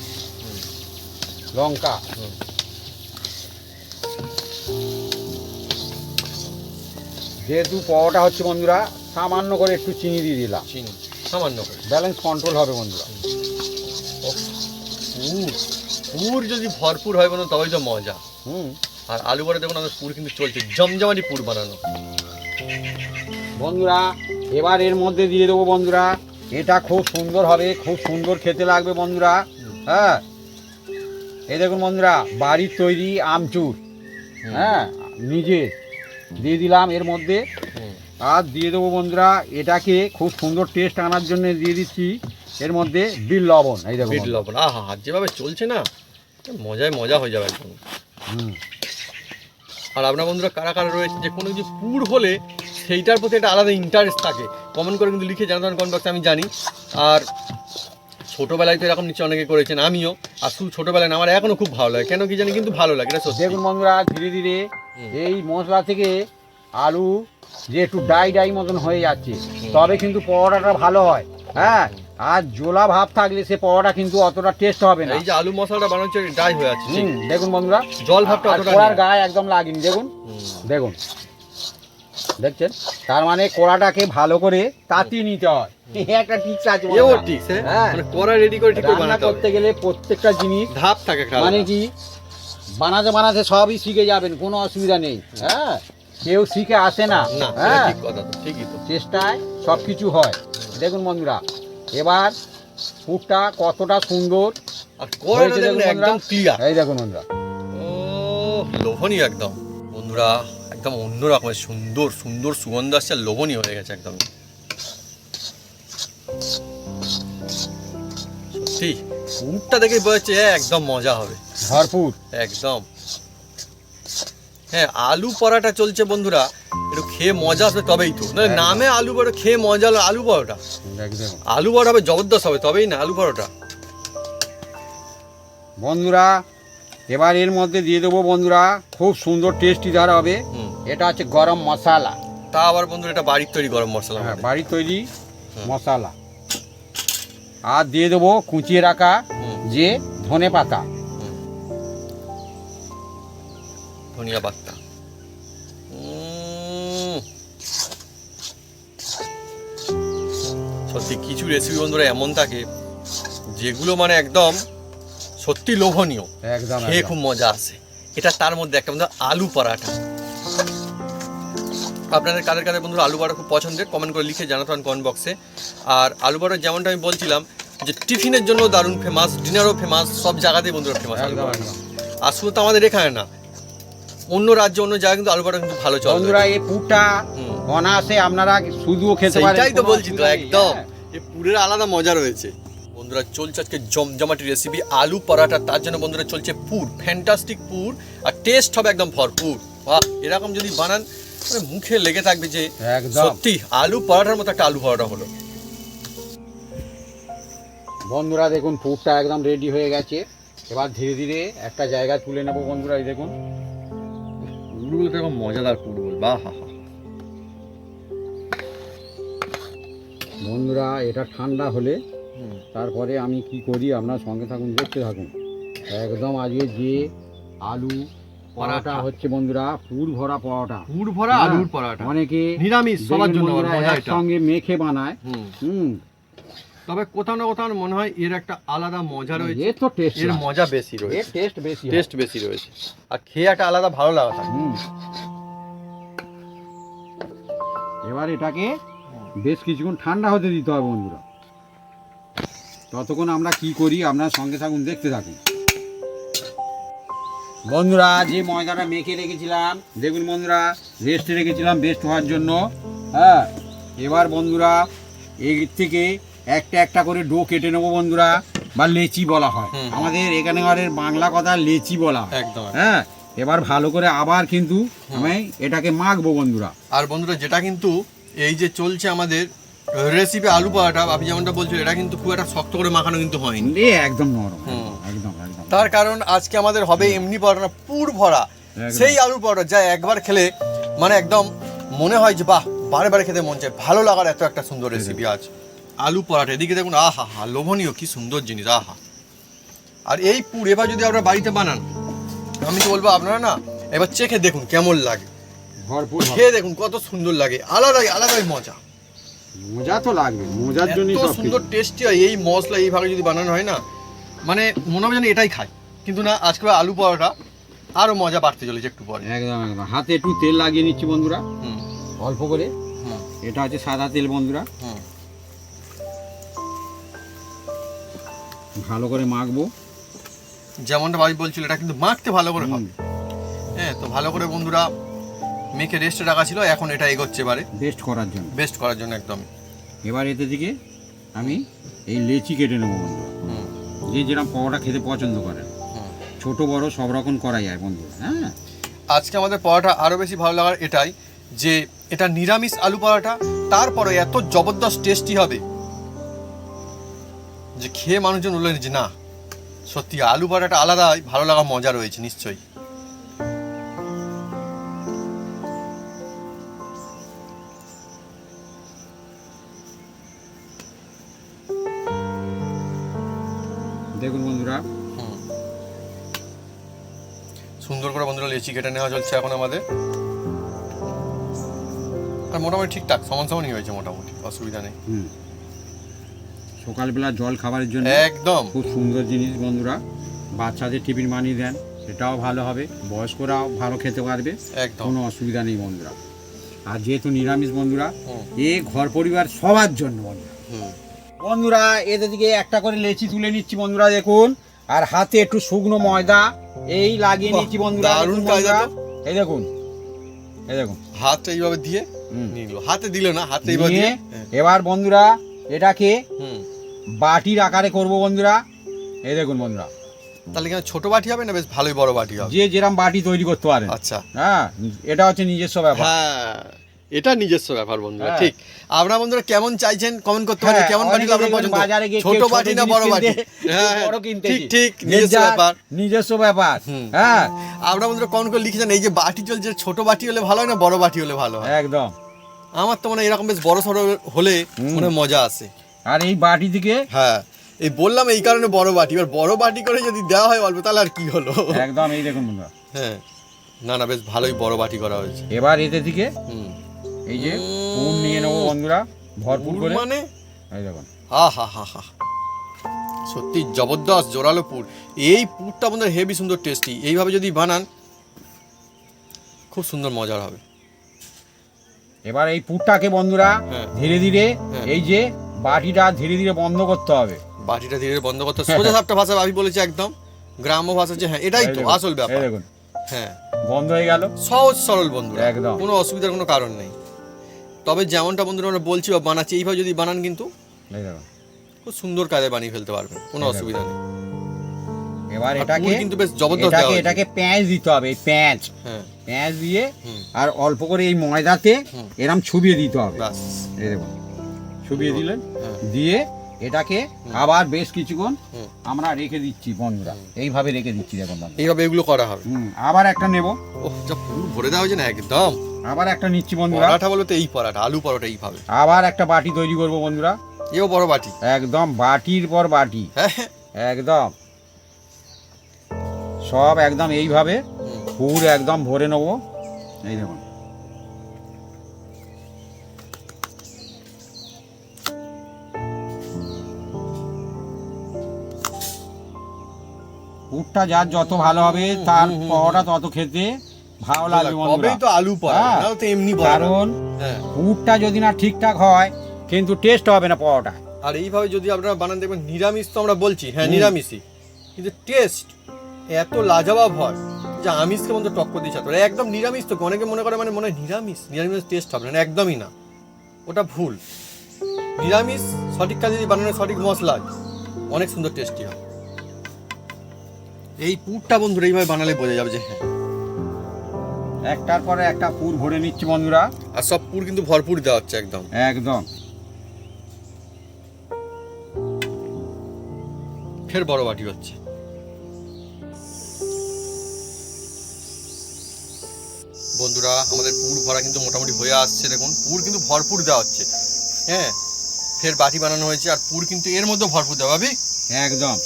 লঙ্কা, যেহেতু পরোটা হচ্ছে বন্ধুরা, সামান্য করে একটু চিনি দিয়ে দিলাম, চিনি সামান্য করে। ব্যালেন্স কন্ট্রোল হবে বন্ধুরা। পুর পুর যদি ভরপুর হয় বন্ধু তবেই তো মজা। হুম আর আলু বড়া দেখুন আমাদের পুর কিন্তু চলছে, জমজমাটি পুর বানানো। বন্ধুরা এবার এর মধ্যে দিয়ে দেবো বন্ধুরা, এটা খুব সুন্দর হবে, খুব সুন্দর খেতে লাগবে বন্ধুরা। হ্যাঁ এই দেখুন বন্ধুরা, বাড়ির তৈরি আমচুর, হ্যাঁ নিজের দিয়ে দিলাম এর মধ্যে। আর দিয়ে দেবো বন্ধুরা, এটাকে খুব সুন্দর টেস্ট আনার জন্য দিয়ে দিচ্ছি এর মধ্যে বিট লবণ। এই দেখুন বিট লবণ, আহা হাত যেভাবে চলছে না, মজায় মজা হয়ে যাবে একদম। হুম আর আপনার বন্ধুরা কারা কারা রয়েছে যে কোনো কিছু পুর হলে সেইটার প্রতি একটা আলাদা ইন্টারেস্ট থাকে, কমেন্ট করে কিন্তু লিখে জানাতে কমেন্ট বক্সে, আমি জানি। আর ছোটোবেলায় তো এরকম নিচে অনেকে করেছেন, আমিও। আর শুধু ছোটোবেলায় না, আমার এখনও খুব ভালো লাগে, কেন কি জানি কিন্তু ভালো লাগে, এটা সত্যি। দেখুন বন্ধুরা ধীরে ধীরে এই মশলা থেকে আলু যে একটু ডাই ডাই মতন হয়ে যাচ্ছে, তবে কিন্তু পরোটাটা ভালো হয়। হ্যাঁ আর জোলা ভাব থাকলে সে পরোটা কিন্তু অতটা টেস্ট হবে না। এই যে আলু মশলাটা বানানো হচ্ছে ড্রাই হয়ে আছে, ঠিক। দেখুন বন্ধুরা জল ভাবটা আর অতটা কড়ার নেই। গায়ে একদম লাগেনি, দেখুন দেখুন দেখছেন, তার মানে কড়াটাকে ভালো করে তাতিয়ে নিতে হয়। একটা টিপস আছে এও বন্ধুরা। ঠিক, হ্যাঁ। মানে কড়া রেডি করে ঠিক করে রান্না বানাতে হবে। করতে গেলে প্রত্যেকটা জিনিস ধাপ থাকে একটা মানে আলাদা। কি বানাতে বানাতে সবই শিখে যাবেন, কোনো অসুবিধা নেই। হ্যাঁ কেউ শিখে আসে না, না, হ্যাঁ ঠিক কথা তো, ঠিকই তো। চেষ্টায় সব কিছু হয়। দেখুন বন্ধুরা এবার পুরটা কতটা সুন্দর আর কড়াটা হয়েছে দেখুন দেখুন একদম বন্ধুরা। ক্লিয়ার। এই দেখুন বন্ধুরা, ও লোভনীয় একদম বন্ধুরা, একদম অন্য রকমের সুন্দর সুন্দর সুগন্ধ আসছে, আর লোভনীয় হয়ে গেছে একদম। সত্যি পুরটা দেখে বোঝা যাচ্ছে একদম মজা হবে ভরপুর। একদম। হ্যাঁ আলু পরোটা চলছে বন্ধুরা, একটু খেয়ে মজা আসবে তবেই তো, না নামে আলু পরোটা, খেয়ে মজা হলো আলু পরোটা। দেখুন আলু পরোটা হবে জবরদস্ত হবে, তবেই না আলু পরোটা। বন্ধুরা এবার এর মধ্যে দিয়ে দেবো বন্ধুরা, খুব সুন্দর টেস্টি ধার হবে। হুম। এটা হচ্ছে গরম মশলা, তা আবার বন্ধুরা এটা বাড়ির তৈরি গরম মশলা হ্যাঁ আমাদের। বাড়ির তৈরি হুম। মশলা। আর দিয়ে দেবো কুচিয়ে রাখা হুম। যে ধনে পাতা। ধনিয়া পাতা। সত্যি কিছু রেসিপি বন্ধুরা এমন থাকে যেগুলো মানে একদম সত্যি লোভনীয়, একদম খেয়ে একদম। খুব মজা আসে। এটা তার মধ্যে একটা বন্ধু আলু পরাঠা। আপনাদের কাদের কাদের বন্ধুরা আলু পরোটা খুব পছন্দের, কমেন্ট করে লিখে জানাতে পারেন কমেন্ট বক্সে। আর আলু পরোটা যেমনটা আমি বলছিলাম যে টিফিনের জন্য দারুণ ফেমাস, ডিনারও ফেমাস, সব জায়গাতেই বন্ধুরা ফেমাস আলু একদম, পরোটা। একদম। আর শুধু তো আমাদের এখানে না, অন্য রাজ্য অন্য জায়গায় কিন্তু আলু পরোটা কিন্তু ভালো চলে। বন্ধুরা এই পুরটা হুম। অনায়াসে আপনারা শুধুও খেতে পারেন, সেইটাই তো কোনো বলছি তো অসুবিধা নেই, একদম, হ্যাঁ। এই পুরের আলাদা মজা রয়েছে। বন্ধুরা চলছে আজকে জমজমাটি রেসিপি আলু পরাঠা। তার জন্য বন্ধুরা চলছে পুর, ফ্যান্টাস্টিক পুর, আর টেস্ট হবে একদম ভরপুর। বাহ, এরকম যদি বানান মানে মুখে লেগে থাকবে যে একদম সত্যি আলু পরাঠার মতো একটা আলু পরাঠা হলো। বন্ধুরা দেখুন পুরটা একদম রেডি হয়ে গেছে। এবার ধীরে ধীরে একটা জায়গায় তুলে নেবো বন্ধুরা। এই দেখুন পুরগুলো তো এরকম মজাদার পুর বল, বাহ হা হা। বন্ধুরা এটা ঠান্ডা হলে তারপরে আমি কি করি, আপনার সঙ্গে থাকুন, দেখতে থাকুন। একদম আজকে যে আলু পরোটা হচ্ছে বন্ধুরা, পুর ভরা পরোটা, পুর ভরা আলুর পরাঠা, অনেকে নিরামিষ সবার জন্য মজা এটা। সঙ্গে মেখে বানায়। তবে কোথাও না কোথাও মনে হয় এর একটা আলাদা মজা রয়েছে, এর তো টেস্ট, এর মজা বেশি রয়েছে, এর টেস্ট বেশি, টেস্ট বেশি রয়েছে, আর খেয়ে একটা আলাদা ভালো লাগা থাকে। এবার এটাকে বেশ কিছুক্ষণ ঠান্ডা হতে দিতে হবে বন্ধুরা। ততক্ষণ আমরা কি করি, আপনার সঙ্গে থাকুন, দেখতে থাকুন। বন্ধুরা যে ময়দাটা মেখে রেখেছিলাম, দেখুন বন্ধুরা রেস্টে রেখেছিলাম বেস্ট হওয়ার জন্য। হ্যাঁ, এবার বন্ধুরা এর থেকে একটা একটা করে ডো কেটে নেবো বন্ধুরা, বা লেচি বলা হয় আমাদের এখানে, বাংলা কথা লেচি বলা হয় একদম। হ্যাঁ, এবার ভালো করে আবার কিন্তু আমি এটাকে মাখবো বন্ধুরা। আর বন্ধুরা যেটা কিন্তু এই যে চলছে আমাদের রেসিপি আলু পরাঠা, আপনি যেমনটা বলছো, এটা কিন্তু খুব একটা শক্ত করে মাখানো কিন্তু হয়নি, একদম নরম, একদম একদম। তার কারণ আজকে আমাদের হবে এমনি পরাঠা, পুর ভরা সেই আলু পরাঠা যা একবার খেলে মানে একদম মনে হয় যে বাহ, বারে বারে খেতে মন চায়, ভালো লাগার এত একটা সুন্দর রেসিপি আজ আলু পরাঠা। এদিকে দেখুন, আহা হা, লোভনীয়, কি সুন্দর জিনিস, আহা। আর এই পুর এবার যদি আপনারা বাড়িতে বানান, আমি তো বলবো আপনারা না এবার চেখে দেখুন কেমন লাগে, ভরপুর খেয়ে দেখুন কত সুন্দর লাগে, আলাদাই আলাদাই মজা। মজা তো লাগবে, মজার জন্য এত সুন্দর টেস্টি হয় এই মশলা, এইভাবে যদি বানানো হয় না, মানে মনে হবে যেন এটাই খাই। কিন্তু না, আজকে আলু পরোটা আরো মজা বাড়তে চলেছে একটু পরে। একদম একদম। হাতে একটু তেল লাগিয়ে নিচ্ছি বন্ধুরা, অল্প করে। এটা হচ্ছে সাদা তেল বন্ধুরা, ভালো করে মাখবো। যেমনটা ভাই বলছিল, এটা কিন্তু মাখতে ভালো করে হবে। হ্যাঁ, তো ভালো করে বন্ধুরা মেখে রেস্টে রাখা ছিল, এখন এটা এগোচ্ছে এবারে বেস্ট করার জন্য, বেস্ট করার জন্য একদম। এবার এতে দিকে আমি এই লেচি কেটে নেবো বন্ধুরা। যে যেরকম পরোটা খেতে পছন্দ করেন, ছোট বড় সব রকম করা যায় বন্ধুরা। হ্যাঁ, আজকে আমাদের পরোটা আরও বেশি ভালো লাগার এটাই যে এটা নিরামিষ আলু পরোটা, তারপরে এত জবরদস্ত টেস্টি হবে যে খেয়ে মানুষজন বললেন যে না সত্যি আলু পরোটাটা আলাদাই ভালো লাগা মজা রয়েছে নিশ্চয়ই। দেখুন বন্ধুরা সুন্দর করে বন্ধুরা লেচি কেটে নেওয়া চলছে এখন আমাদের, আর মোটামুটি ঠিকঠাক সমান সমানই হয়েছে, মোটামুটি অসুবিধা নেই। সকালবেলা জল খাবারের জন্য একদম খুব সুন্দর জিনিস বন্ধুরা। বাচ্চাদের টিফিন বানিয়ে দেন, সেটাও ভালো হবে, বয়স্করাও ভালো খেতে পারবে, একদম কোনো অসুবিধা নেই বন্ধুরা। আর যেহেতু নিরামিষ বন্ধুরা, এ ঘর পরিবার সবার জন্য বন্ধুরা। বন্ধুরা এদের দিকে একটা করে লেচি তুলে নিচ্ছি বন্ধুরা, দেখুন। আর হাতে একটু শুকনো ময়দা এই লাগিয়ে নিচ্ছি বন্ধুরা, দারুণ কায়দা তো। এই দেখুন, এই দেখুন হাতটা এইভাবে দিয়ে নিল, হাতে দিল না, হাতে এইভাবে দিয়ে। এবার বন্ধুরা এটাকে বাটির আকারে করব বন্ধুরা। এই দেখুন বন্ধুরা, তাহলে কি ছোট বাটি হবে না বেশ ভালোই বড় বাটি হবে? যে যেরকম বাটি তৈরি করতে পারেন। আচ্ছা, হ্যাঁ, এটা হচ্ছে নিজস্ব ব্যাপার। হ্যাঁ, এটা নিজস্ব ব্যাপার বন্ধুরা। ঠিক, আপনারা বন্ধুরা কেমন চাইছেন কমেন্ট করতে পারেন, কেমন বাটি আপনার পছন্দ, ছোট বাটি না বড় বাটি? হ্যাঁ, ঠিক ঠিক, নিজস্ব ব্যাপার, নিজস্ব ব্যাপার। হ্যাঁ, আপনারা বন্ধুরা কমেন্ট করে লিখেছেন এই যে বাটি চলছে, ছোট বাটি হলে ভালো হয় না বড় বাটি হলে ভালো হয়? একদম। আমার তো মনে হয় এরকম বেশ বড় সড়ো হলে মনে মজা আসে। আর এই বাটি থেকে, হ্যাঁ এই বললাম এই কারণে বড় বাটি, এবার বড় বাটি করে যদি দেওয়া হয় অল্প তাহলে আর কি হলো। একদম, এই দেখুন বন্ধুরা। হ্যাঁ, না না বেশ ভালোই বড় বাটি করা হয়েছে। এবার এতে থেকে এই যে পুর নিয়ে নেবো বন্ধুরা, ভরপুর করে। মানে এই দেখুন, হা হা হা হা, সত্যি জবরদস্ত জোরালো পুর। এই পুরটা বন্ধুরা হেভি সুন্দর টেস্টি, এইভাবে যদি বানান খুব সুন্দর মজার হবে। এবার এই পুরটাকে বন্ধুরা ধীরে ধীরে এই যে বাটিটা ধীরে ধীরে বন্ধ করতে হবে। বাটিটা ধীরে ধীরে বন্ধ করতে হবে, সোজা সাপটা ভাষা আমি বলেছি একদম গ্রাম্য ভাষা, যে হ্যাঁ এটাই তো আসল ব্যাপার। দেখুন, হ্যাঁ বন্ধ হয়ে গেল, সহজ সরল বন্ধুরা, একদম কোনো অসুবিধার কোনো কারণ নেই। তবে যেমনটা বন্ধুরা আমরা বলছি বা বানাচ্ছি, এইভাবে যদি বানান কিন্তু খুব সুন্দর কায়দায় বানিয়ে ফেলতে পারবেন, কোনো অসুবিধা নেই। এবার আর এটাকে পুর কিন্তু বেশ জবরদস্ত দেওয়া হয়েছে। এটাকে পেঁয়াজ দিতে হবে, এই পেঁয়াজ হ্যাঁ দিয়ে হুম। আর অল্প করে এই ময়দাতে হুম। এরম ছুবিয়ে দিতে হবে। বাস এই দেখুন ছুবিয়ে দিলেন, হ্যাঁ। দিয়ে এটাকে আবার বেশ কিছুক্ষণ হুম। আমরা রেখে দিচ্ছি বন্ধুরা, এইভাবে রেখে দিচ্ছি দেখুন বন্ধুরা। এইভাবে এগুলো করা হবে। আবার একটা নেব, ওহ, যা পুর ভরে দেওয়া হয়েছে না একদম। আবার একটা নিচ্ছি বন্ধুরা, পরাঠা বলো তো এই পরাঠা, আলু পরোটা এইভাবে। আবার একটা বাটি তৈরি করব বন্ধুরা, এও বড় বাটি। একদম বাটির পর বাটি, হ্যাঁ একদম সব একদম এইভাবে হুম। পুর একদম ভরে নেব। এই দেখুন পুরটা যার যত ভালো হবে তার পরোটা তত খেতে ভালো লাগবে বন্ধুরা। তবেই তো আলু পরোটা, হ্যাঁ। নাহলে তো এমনি পরোটা। কারণ হ্যাঁ। পুরটা যদি না ঠিকঠাক হয় কিন্তু টেস্ট হবে না পরোটা। আর এইভাবে যদি আপনারা বানান দেখবেন, নিরামিষ তো আমরা বলছি, হ্যাঁ নিরামিষই, কিন্তু টেস্ট এত লাজবাব হয় যে আমিষকে মধ্যে টক্কর দিয়ে ছাড়তে পারে। একদম নিরামিষ তো অনেকে মনে করে মানে মনে হয় নিরামিষ টেস্ট হবে না, একদমই না, ওটা ভুল। নিরামিষ সঠিক কাজে যদি বানানো সঠিক মশলা অনেক সুন্দর টেস্টি হয়। এই পুরটা বন্ধুরা এইভাবে বানালে বোঝা যাবে যে হ্যাঁ। একটার পরে একটা পুর ভরে নিচ্ছি বন্ধুরা, আর সব পুর কিন্তু ভরপুর দেওয়া হচ্ছে একদম। একদম ফের বড় বাটি হচ্ছে। বন্ধুরা আমাদের পুর ভরা কিন্তু মোটামুটি হয়ে আসছে, দেখুন পুর কিন্তু ভরপুর দেওয়া হচ্ছে। হ্যাঁ, ফের বাটি বানানো হয়েছে আর পুর কিন্তু এর মধ্যে ভরপুর দেওয়া ভাবি একদম।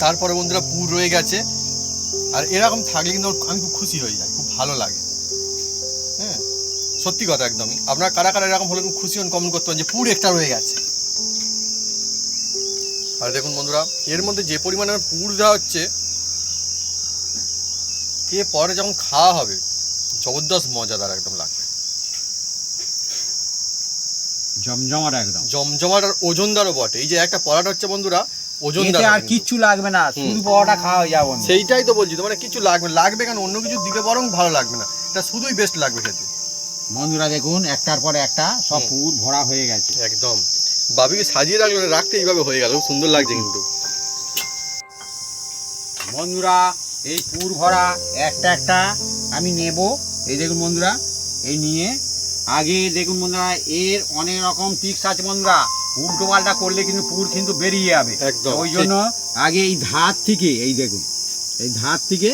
তারপরে বন্ধুরা পুর রয়ে গেছে, আর এরকম থাকলে কিন্তু আমি খুব খুশি হয়ে যাই, খুব ভালো লাগে। হ্যাঁ সত্যি কথা একদমই। আপনারা কারা কারা এরকম হলে খুব খুশি হন, কমেন্ট করতে পারেন যে পুর একটা রয়ে গেছে। আর দেখুন বন্ধুরা এর মধ্যে যে পরিমাণে পুর দেওয়া হচ্ছে, এ পরে যখন খাওয়া হবে জবরদস্ত মজাদার একদম লাগবে, জমজমাট একদম জমজমাট আর ওজনদারও বটে। এই যে একটা পরাটা হচ্ছে বন্ধুরা ওজনদার, এতে আর কিচ্ছু লাগবে না, শুধু পরোটা খাওয়া হয়ে যাবে। সেইটাই তো বলছি, মানে কিছু লাগবে কেন, অন্য কিছু দিলে বরং ভালো লাগবে না, এটা শুধুই বেস্ট লাগবে খেতে। বন্ধুরা দেখুন একটার পরে একটা সব পুর ভরা হয়ে গেছে একদম বাবিকে সাজিয়ে রাখলো, রাখতে এইভাবে হয়ে গেল, সুন্দর লাগছে কিন্তু। বন্ধুরা এই পুর ভরা একটা একটা আমি নেব। এই দেখুন বন্ধুরা, এই নিয়ে আগে দেখুন বন্ধুরা এর অনেক রকম ট্রিক্স আছে বন্ধুরা, উল্টো পাল্টা করলে কিন্তু পুর কিন্তু বেরিয়ে যাবে। একদম, ওই জন্য আগে এই ধার থেকে, এই দেখুন এই ধার থেকে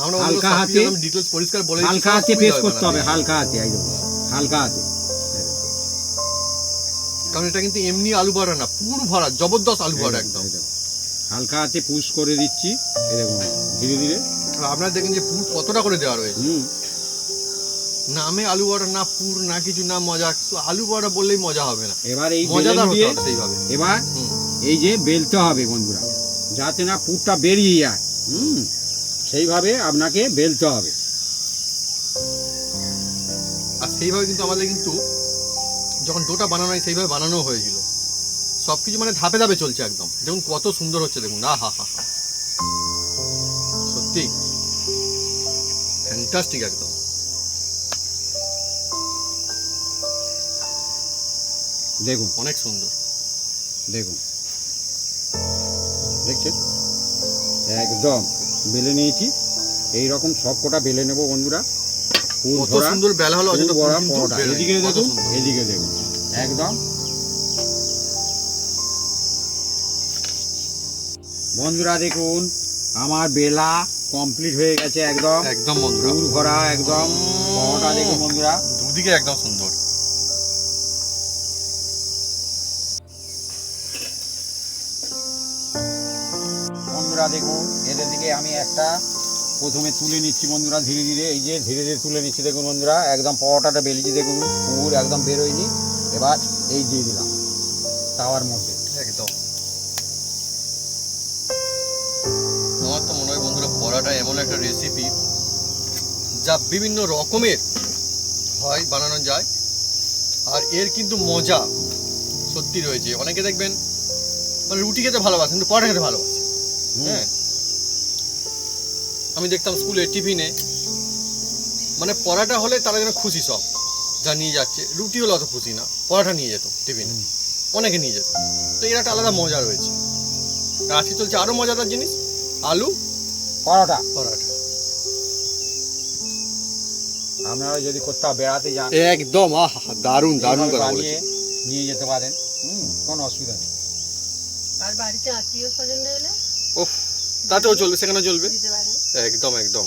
আমরা হালকা হাতে ডিটেইলস পরিষ্কার বলে হালকা হাতে পেস্ট করতে হবে, হালকা হাতে, এই দেখুন হালকা হাতে। কারণ এটা কিন্তু এমনি আলু ভরা না, পুর ভরা জবরদস্ত আলু ভরা একদম। এই দেখুন, হালকা হাতে পুশ করে দিচ্ছি, এই দেখুন ধীরে ধীরে। আর আপনারা দেখেন যে পুর কতটা করে দেওয়া রয়েছে, নামে আলু বড়া না পুর না কিছু না মজা, আলু বড়া বললেই মজা হবে না, এবার এই মজাদার বেলুন হতে দিয়ে হবে সেইভাবে। এবার এই যে বেলতে হবে বন্ধুরা, যাতে না পুরটা বেরিয়ে যায়। সেইভাবে আপনাকে বেলতে হবে। আর সেইভাবে কিন্তু আমাদের কিন্তু যখন ডোটা বানানো হয় সেইভাবে বানানো হয়েছিল, সবকিছু মানে ধাপে ধাপে চলছে একদম। দেখুন কত সুন্দর হচ্ছে, দেখুন না, হা হা হা, সত্যি ফ্যান্টাস্টিক একদম। দেখুন অনেক সুন্দর, দেখুন দেখছেন একদম বেলে নিয়েছি। এই রকম সব কটা বেলে নেব বন্ধুরা। পুর কত ভরা সুন্দর বেলা হলো, পুর অযথা পুর ভরা কিন্তু পরোটা। বেরোয়। এদিকে কত দেখুন, সুন্দর। এদিকে দেখুন একদম। বন্ধুরা দেখুন আমার বেলা কমপ্লিট হয়ে গেছে একদম, একদম বন্ধুরা পুর ভরা একদম পরোটা। দেখুন বন্ধুরা দুদিকে একদম সুন্দর। বন্ধুরা দেখুন এদের দিকে আমি একটা প্রথমে তুলে নিচ্ছি বন্ধুরা, ধীরে ধীরে, এই যে ধীরে ধীরে তুলে নিচ্ছি। দেখুন বন্ধুরা একদম পরোটাটা বেলিয়েছি, দেখুন পুর একদম বেরোয়নি। এবার এই দিয়ে দিলাম তাওয়ার মধ্যে একদম। আমার তো মনে হয় বন্ধুরা পরোটা এমন একটা রেসিপি যা বিভিন্ন রকমের হয়, বানানো যায়, আর এর কিন্তু মজা সত্যি রয়েছে। অনেকে দেখবেন মানে রুটি খেতে ভালোবাসে কিন্তু পরোটা খেতে ভালোবাসে। হ্যাঁ, আমি দেখতাম স্কুলে টিফিনে মানে পরোটা হলে তারা যেন খুশি, সব যা নিয়ে যাচ্ছে। রুটি হলে অত খুশি না, পরোটা নিয়ে যেত টিফিনে। অনেকে নিয়ে যেত। তো এর একটা আলাদা মজা রয়েছে। আর আজকে চলছে আরও মজাদার জিনিস, আলু পরোটা। পরোটা। আপনারা যদি কোথাও বেড়াতে যান একদম দারুণ দারুণ এইভাবে কথা বানিয়ে বলেছে। নিয়ে যেতে পারেন, কোনো অসুবিধা নেই। আর বাড়িতে আত্মীয় স্বজন এলে ওহ, তাতেও চলবে, সেখানে চলবে। দিতে পারেন। একদম একদম।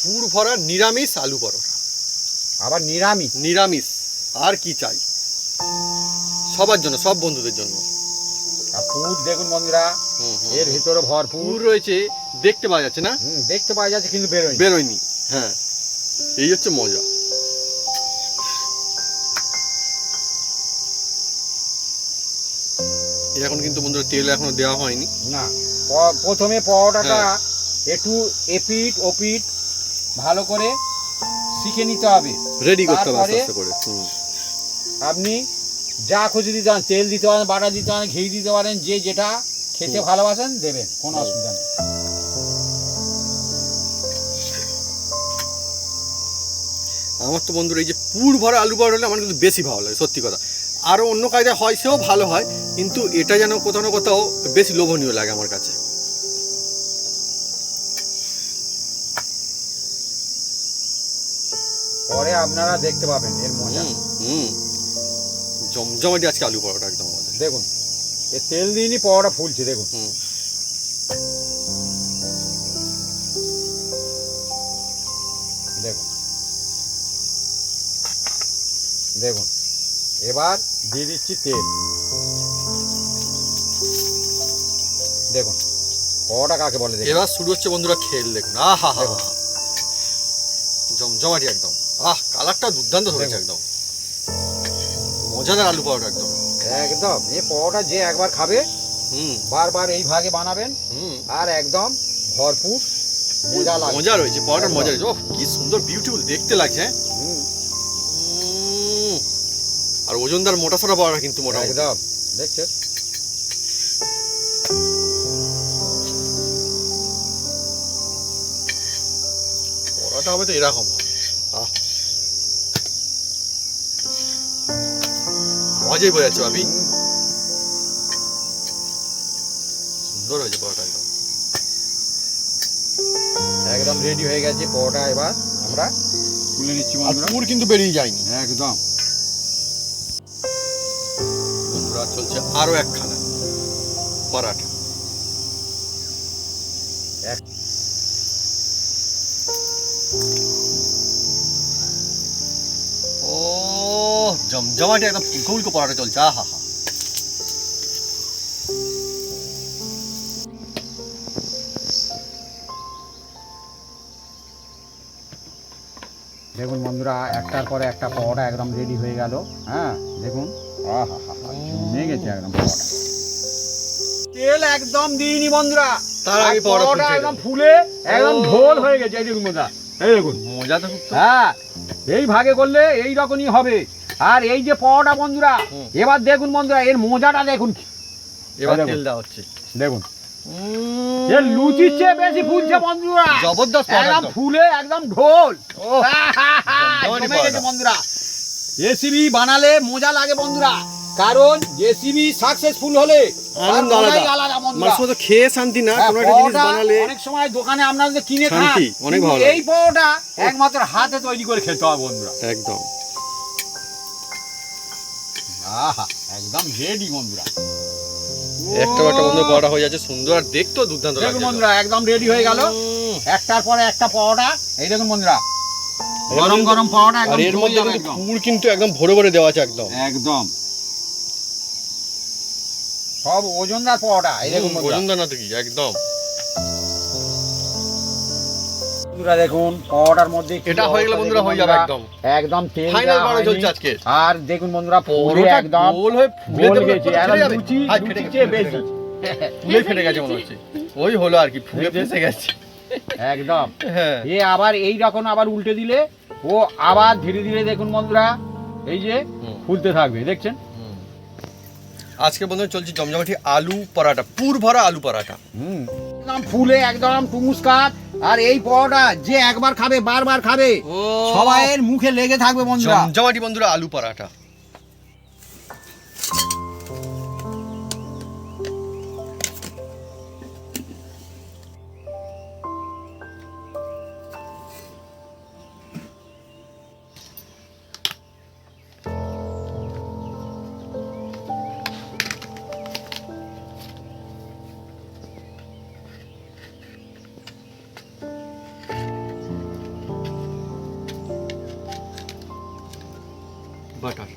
পুর ভরা নিরামিষ আলু পরোটা। আবার নিরামিষ। নিরামিষ আর কি চাই, সবার জন্য, সব বন্ধুদের জন্য। আর পুর দেখুন বন্ধুরা, এর ভিতরে ভরপুর পুর রয়েছে, দেখতে পাওয়া যাচ্ছে না, দেখতে পাওয়া যাচ্ছে কিন্তু বেরোয় বেরোয়নি। হ্যাঁ, এই হচ্ছে মজা। এখন কিন্তু বন্ধুরা তেল এখনো দেওয়া হয়নি না। প্রথমে পরোটাটা হ্যাঁ। একটু এপিট ওপিট ভালো করে শিখে নিতে হবে, রেডি করতে হবে তারপরে আস্তে আস্তে করে। আপনি যা খুশি দিতে পারেন, তেল দিতে পারেন, বাটা দিতে পারেন, ঘি দিতে পারেন, যে যেটা খেতে ভালোবাসেন দেবেন, কোনো অসুবিধা নেই। আমার তো বন্ধুরা এই যে পুর ভরা আলু পরোটা হলে আমার কিন্তু বেশি ভালো লাগে, সত্যি কথা। আরও অন্য কায়দায় হয়, সেও ভালো হয়, কিন্তু এটা যেন কোথাও না কোথাও বেশি লোভনীয় লাগে আমার কাছে। পরে আপনারা দেখতে পাবেন এর মজা। জমজমাটি আজকে আলু পরোটা একদম আমাদের। দেখুন, এ তেল দিইনি, পরোটা ফুলছে দেখুন। দেখুন দেখুন, এবার দিয়ে দিচ্ছি তেল। দেখুন পরোটা কাকে বলে দেখুন। এবার শুরু হচ্ছে বন্ধুরা খেল, দেখুন। আহা হা, জমজমাটি একদম। কালারটা দুর্দান্ত ধরেছে একদম, মজাদার আলু পরোটা একদম। একদম এই পরোটা যে একবার খাবে বারবার এই ভাগে বানাবেন, আর একদম ভরপুর মজা লাগবে। মজা রয়েছে পরোটার, মজা রয়েছে। ওহ, কি সুন্দর বিউটিফুল দেখতে লাগছে। আর ওজনদার মোটা সোটা পরোটা কিন্তু মোটা একদম দেখছেন। পরোটা হবে তো এরকম হবে। আওয়াজেই বোঝা যাচ্ছে ভাবি, সুন্দর হয়েছে পরোটা একদম। একদম রেডি হয়ে গেছে পরোটা, এবার আমরা তুলে নিচ্ছি আর বন্ধুরা। পুর কিন্তু বেরিয়ে যায়নি একদম বন্ধুরা। চলছে আরো একখানা পরোটা। ও জমজমাটি একদম ফুলকো ফুলকো পরোটা চলছে। আহা হা। দেখুন বন্ধুরা, একটার পরে একটা পরোটা একদম রেডি হয়ে গেল। হ্যাঁ দেখুন, আহা হা হা, জমে গেছে একদম পরোটা। তেল একদম দিইনি বন্ধুরা, তার আগে আর পরোটা পরোটা ফুলছে একদম ফুলে একদম ঝোল হয়ে গেছে। এই দেখুন বন্ধুরা, এই দেখুন মজা তো খুব। হ্যাঁ, এই ভাগে করলে এই রকমই হবে। আর এই যে পরোটা বন্ধুরা, এবার দেখুন বন্ধুরা এর মজাটা দেখুন। এবার তেল দেওয়া হচ্ছে, দেখুন এর লুচির চেয়ে বেশি ফুলছে বন্ধুরা, জবরদস্ত একদম ফুলে একদম ঢোল। জমজমাটি জমে গেছে পরোটা। বন্ধুরা। রেসিপি বানালে মজা লাগে বন্ধুরা, কারণ রেসিপি সাকসেসফুল হলে তার আনন্দ মজাই আলাদা। আলাদা বন্ধুরা। মানুষ শুধু খেয়ে শান্তি না, হ্যাঁ, কোনো একটা জিনিস পরোটা বানালে অনেক সময় দোকানে আপনারা যে কিনে খান, শান্তি, অনেক কিন্তু ভালো লাগে। এই পরোটা একমাত্র হাতে তৈরি করে খেতে হবে বন্ধুরা। একদম। আহা, একদম রেডি বন্ধুরা। একটা বন্ধু পরোটা হয়ে যাচ্ছে সুন্দর, আর দেখতেও দুর্দান্ত দেখুন লাগছে। বন্ধুরা একদম রেডি হয়ে গেল, একটার পরে একটা পরোটা। এই দেখুন বন্ধুরা, গরম গরম পরোটা আর একদম এর জমে মধ্যে যাবে কিন্তু একদম। পুর কিন্তু একদম ভরে ভরে দেওয়া আছে একদম। একদম সব ওজনদার পরোটা। এই দেখুন বন্ধুরা, ওজনদার না তো কি একদম। বন্ধুরা দেখুন পরোটার মধ্যে কি এটা হয়ে গেলে অবস্থা বন্ধুরা দেখুন হয়ে যাবে বন্ধুরা। একদম। একদম তেল ফাইনাল দেওয়া পরোটা হয়নি। চলছে আজকে। আর দেখুন বন্ধুরা পুরো পরোটা একদম গোল হয়ে ফুলে গোল তো গেছে, ফেটে একদম যাবে। লুচি হাই, ফেটে লুচির গেছে, চেয়ে ফেটে বেশি। ফুলে ফেটে গেছে মনে হচ্ছে। ওই হলো আর কি, ফুলে ফেসে গেছে। একদম হ্যাঁ। এ আবার এই রকম আবার উল্টে দিলে ও আবার ধীরে ধীরে দেখুন বন্ধুরা এই যে ফুলতে থাকবে, দেখছেন। আজকে বন্ধুরা চলছে জমজমাটি আলু পরাটা, পুর ভরা আলু পরাটা। একদম ফুলে একদম টুমুসকাত আর এই পরোটা যে একবার খাবে বারবার খাবে, ও সবাইয়ের মুখে লেগে থাকবে বন্ধুরা। জমজমাটি বন্ধুরা আলু পরাঠা। বাটার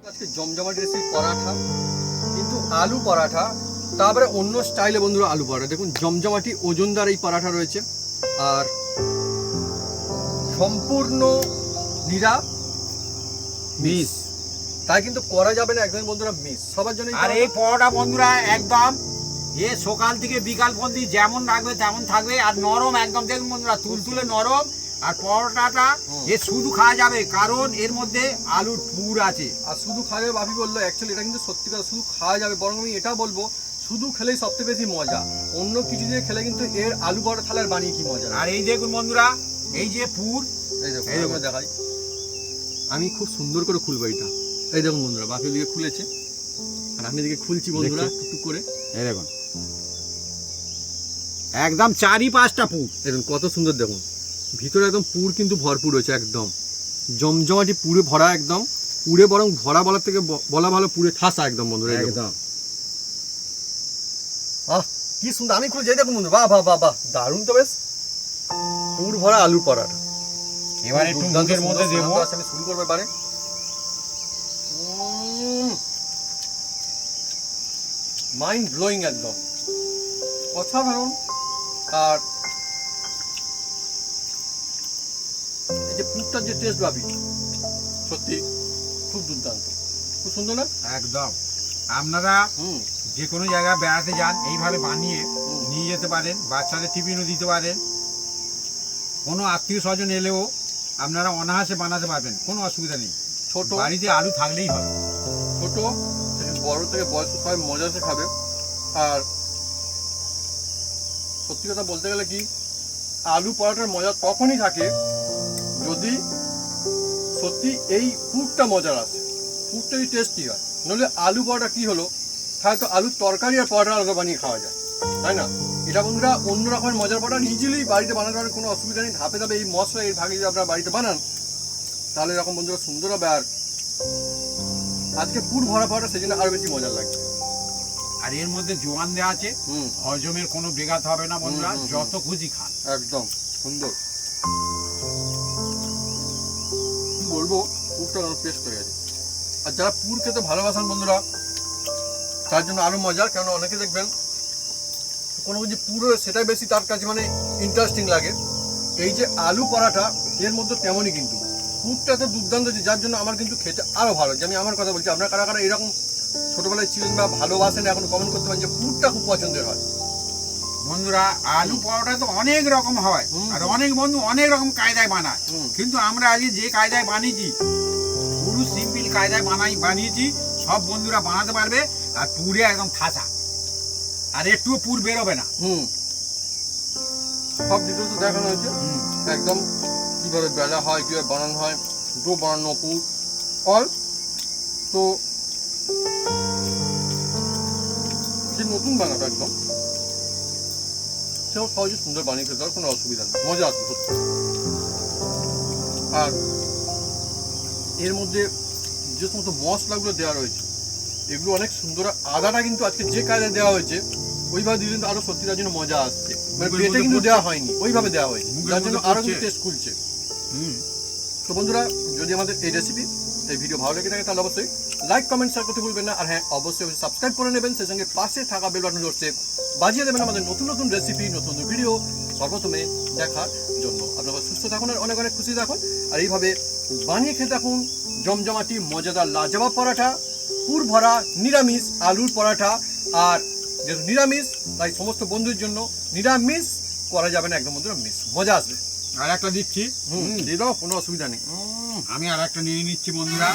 আজকে জমজমাটি রেসিপি পরাঠা, কিন্তু আলু পরাঠা, তারপরে অন্য স্টাইলে বন্ধুরা আলু পরাঠা। দেখুন জমজমাটি ওজনদার এই পরাঠা রয়েছে, আর সম্পূর্ণ নিরামিষ, তাই কিন্তু করা যাবে না একদম বন্ধুরা মিস সবার জন্য। আর এই পরোটা বন্ধুরা একদম এ সকাল থেকে বিকাল পর্যন্ত যেমন রাখবে তেমন থাকবে, আর নরম একদম। দেখুন বন্ধুরা তুলতুলে নরম। আর পরোটাটা এ শুধু খাওয়া যাবে, কারণ এর মধ্যে আলুর পুর আছে। আর শুধু খাওয়া যাবে ভাবি বললো, অ্যাকচুয়ালি এটা কিন্তু সত্যি কথা, শুধু খাওয়া যাবে। বরং আমি এটা বলবো শুধু খেলেই সবচেয়ে বেশি মজা, অন্য কিছু দিয়ে খেলে কিন্তু এর আলু পরোটা থালার বানিয়ে কি মজা। আর এই দেখুন বন্ধুরা এই যে পুর, এই দেখুন এই দেখুন দেখাই, আমি খুব সুন্দর করে খুলবো এটা। এই দেখুন বন্ধুরা বাপের দিকে খুলেছে, আর আমি এদিকে খুলছি বন্ধুরা টুকটুক করে। এই দেখুন একদম 4-5টা পুর, দেখুন কত সুন্দর। দেখুন ভিতরে একদম পুর কিন্তু ভরপুর হয়েছে, একদম জমজমাটি পুরে ভরা, একদম পুরে বরং ভরা বলার থেকে বলা ভালো, পুরে ঠাসা একদম বন্ধুরা। একদম আহ কি সুন্দর, আমি খুলে যাই দেখুন বন্ধু, বাহ বাহ বাহ বাহ, দারুণ তো বেশ। পুর ভরা আলু পরাঠা এবার একটু মুখের মধ্যে দেবো। আমি শুরু করবো এবারে। মাইন্ড ব্লোয়িং একদম অসাধারণ। আর এই যে পুরটার যে টেস্ট ভাবি, সত্যি খুব দুর্দান্ত, খুব সুন্দর না? একদম আপনারা যে কোনো জায়গায় বেড়াতে যান এইভাবে বানিয়ে নিয়ে যেতে পারেন, বাচ্চাদের টিফিনও দিতে পারেন। কোনো আত্মীয় স্বজন এলেও আপনারা অনায়াসে বানাতে পারবেন, কোনো অসুবিধা নেই। ছোট বাড়িতে আলু থাকলেই হবে। ছোট থেকে বড় থেকে বয়স্ক সবাই মজাতে খাবে। আর সত্যি কথা বলতে গেলে কি, আলু পরোটার মজা তখনই থাকে যদি সত্যি এই পুরটা মজার আসে, পুরটা যদি টেস্টি হয়। নইলে আলু পরোটা কি হলো, তাহলে তো আলুর তরকারি আর পরোটা আলাদা বানিয়ে খাওয়া যায়, তাই না? এটা বন্ধুরা অন্য রকমের মজার পরোটা, ইজিলি বাড়িতে বানাতে পারেন, কোনো অসুবিধা নেই। ধাপে ধাপে এই মশলা এর ভাগে যদি আপনারা বাড়িতে বানান তাহলে এরকম বন্ধুরা সুন্দর হবে। আর আজকে পুর ভরা পরোটা সেই জন্য আরো বেশি মজার লাগবে। আর এর মধ্যে জোয়ান দেওয়া আছে, হজমের কোনো বেঘাত হবে না বন্ধুরা, যত খুশি খান। একদম সুন্দর, কি বলবো, পুরটা টেস্ট হয়ে গেছে। আর যারা পুর খেতে ভালোবাসেন বন্ধুরা তার জন্য আরো মজার, কেন অনেকে দেখবেন কোনো কিছু পুরো সেটাই বেশি তার কাছে মানে ইন্টারেস্টিং লাগে। এই যে আলু পরাঠা এর মধ্যে তেমনই কিন্তু পুরটা তো দুর্দান্ত, যার জন্য আমার কিন্তু খেতে আরো ভালো। যে আমি আমার কথা বলছি, আপনারা কারা কারা এরকম ছোটবেলায় ছিলেন বা ভালোবাসেন এখন কমেন্ট করতে পারেন যে পুরটা খুব পছন্দের হয়। বন্ধুরা আলু পরোটা তো অনেক রকম হয়, আর অনেক বন্ধু অনেক রকম কায়দায় বানায়, কিন্তু আমরা আজকে যে কায়দায় বানিয়েছি পুরো সিম্পল কায়দায় বানিয়েছি, সব বন্ধুরা বানাতে পারবে। আর পুরে একদম ঠাসা, আর একটু পুর বেরোবে না। সব ডিটেলস দেখানো হয়েছে একদম, কিভাবে বেলা হয়, কিভাবে বানানো হয়, ডো বানানো, পুর অল। তো যে নতুন বানাবে একদম সেও সহজে সুন্দর বানিয়ে খেতে পারে, কোনো অসুবিধা নেই, মজা আসবে সত্যি। আর এর মধ্যে যে সমস্ত মশলাগুলো দেওয়া রয়েছে এগুলো অনেক সুন্দর। আদাটা কিন্তু আজকে যে কায়দায় দেওয়া হয়েছে ওইভাবে দিলে আরো সত্যি তার জন্য মজা আসছে, মানে পেটে কিন্তু দেওয়া হয়নি, ওইভাবে দেওয়া হয়েছে, যার জন্য আরো কিন্তু টেস্ট খুলছে। তো বন্ধুরা যদি আমাদের এই রেসিপি এই ভিডিও ভালো লেগে থাকে তাহলে অবশ্যই লাইক কমেন্ট শেয়ার করতে ভুলবেন না। আর হ্যাঁ অবশ্যই সাবস্ক্রাইব করে নেবেন, সেই সঙ্গে পাশে থাকা বেল বাটন জোরছে বাজিয়ে দেবেন আমাদের নতুন নতুন রেসিপি, নতুন নতুন ভিডিও সর্বপ্রথমে দেখার জন্য। আপনারা সুস্থ থাকুন আর অনেক অনেক খুশি থাকুন, আর এইভাবে বানিয়ে খেতে থাকুন জমজমাটি মজাদার লাজবাব পরাঠা। পুর ভরা নিরামিষ আলুর পরোটা। আর যেহেতু নিরামিষ তাই সমস্ত বন্ধুর জন্য নিরামিষ করা যাবে না, একদম বন্ধুরা মিস, মজা আসবে। আর একটা দিচ্ছি। দিয়ে দাও, কোনো অসুবিধা নেই। আমি আর একটা নিয়ে নিচ্ছি বন্ধুরা।